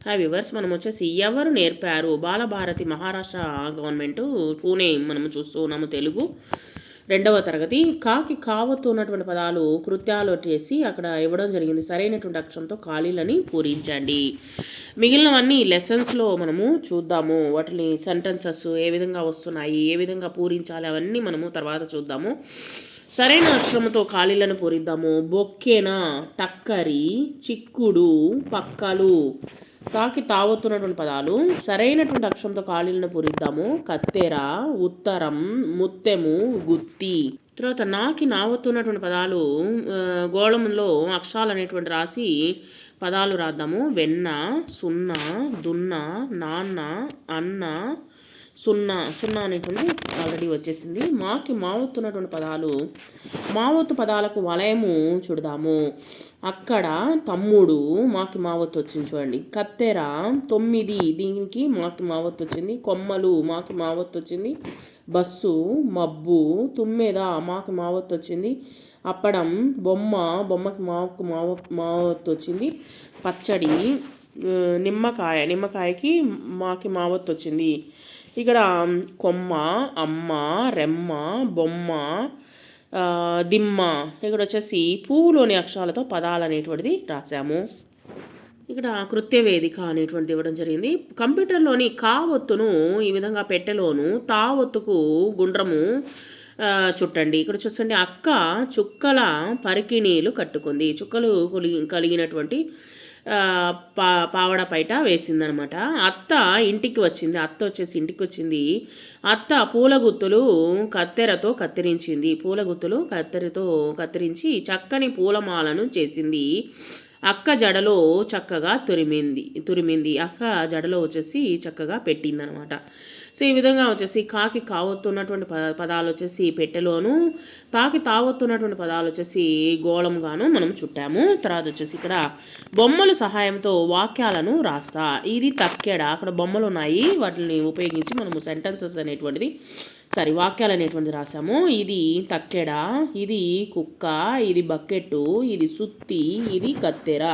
Hi viewers, మనం వచ్చేసి ఎవరు నేర్పారు బాలభారతి మహారాష్ట్ర గవర్నమెంట్ పూణే మనము చూస్తూ ఉన్నాము. తెలుగు 2వ తరగతి. కాకి కావత్తు ఉన్నటువంటి పదాలు కృత్యాలు చేసి అక్కడ ఇవ్వడం జరిగింది. సరైనటువంటి అక్షరంతో ఖాళీలని పూరించండి. మిగిలినవన్నీ లెసన్స్లో మనము చూద్దాము. వాటిని సెంటెన్సెస్ ఏ విధంగా వస్తున్నాయి, ఏ విధంగా పూరించాలి, అవన్నీ మనము తర్వాత చూద్దాము. సరైన అక్షరంతో ఖాళీలను పూరిద్దాము. బొక్కెన, టక్కరి, చిక్కుడు, పక్కలు. తాకి తావొత్తున్నటువంటి పదాలు సరైనటువంటి అక్షరంతో ఖాళీలను పూరిద్దాము. కత్తెర, ఉత్తరం, ముత్తెము, గుత్తి. తర్వాత నాకి నావొత్తున్నటువంటి పదాలు గోళంలో అక్షరాలు అనేటువంటి రాసి పదాలు రాద్దాము. వెన్న, సున్నా, దున్న, నాన్న, అన్న, సున్నా. సున్నా అనేటువంటి ఆల్రెడీ వచ్చేసింది. మాకి మావొత్తున్నటువంటి పదాలు మావొత్తు పదాలకు వలయము చూడదాము. అక్కడ తమ్ముడు, మాకి మావొత్తు వచ్చింది చూడండి. కత్తెర 9, దీనికి మాకి మావొత్తు వచ్చింది. కొమ్మలు, మాకి మావొత్తు వచ్చింది. బస్సు, మబ్బు, తుమ్మెద, మాకి మావొత్తు వచ్చింది. అప్పడం, బొమ్మ, బొమ్మకి మావొత్తు వచ్చింది. పచ్చడి, నిమ్మకాయ, నిమ్మకాయకి మాకి మావొత్తు వచ్చింది. ఇక్కడ కొమ్మ, అమ్మ, రెమ్మ, బొమ్మ, దిమ్మ. ఇక్కడ వచ్చేసి పువ్వులోని అక్షరాలతో పదాలు అనేటువంటిది రాసాము. ఇక్కడ కృత్యవేదిక అనేటువంటిది ఇవ్వడం జరిగింది. కంప్యూటర్లోని కావొత్తును ఈ విధంగా పెట్టెలోను, తావొత్తుకు గుండ్రము చుట్టండి. ఇక్కడ చూస్తుంటే అక్క చుక్కల పరికిణీలు కట్టుకుంది. చుక్కలు కలిగినటువంటి పావడ పైట వేసిందనమాట. అత్త ఇంటికి వచ్చింది. అత్త వచ్చేసి ఇంటికి వచ్చింది. అత్త పూలగుత్తులు కత్తెరతో కత్తిరించింది. పూలగుత్తులు కత్తెరతో కత్తిరించి చక్కని పూలమాలను చేసింది. అక్క జడలో చక్కగా తురిమింది. అక్క జడలో వచ్చేసి చక్కగా పెట్టిందనమాట. సో ఈ విధంగా వచ్చేసి కాకి కావొత్తున్నటువంటి పదాలు వచ్చేసి పెట్టెలోను, తాకి తావొత్తున్నటువంటి పదాలు వచ్చేసి గోళంగాను మనం చుట్టాము. తర్వాత వచ్చేసి ఇక్కడ బొమ్మల సహాయంతో వాక్యాలను రాస్తా. ఇది తక్కెడ, అక్కడ బొమ్మలు ఉన్నాయి, వాటిని ఉపయోగించి మనము సెంటెన్సెస్ అనేటువంటిది వాక్యాలు అనేటువంటిది రాసాము. ఇది తక్కెడ, ఇది కుక్క, ఇది బకెట్టు, ఇది సుత్తి, ఇది కత్తెర.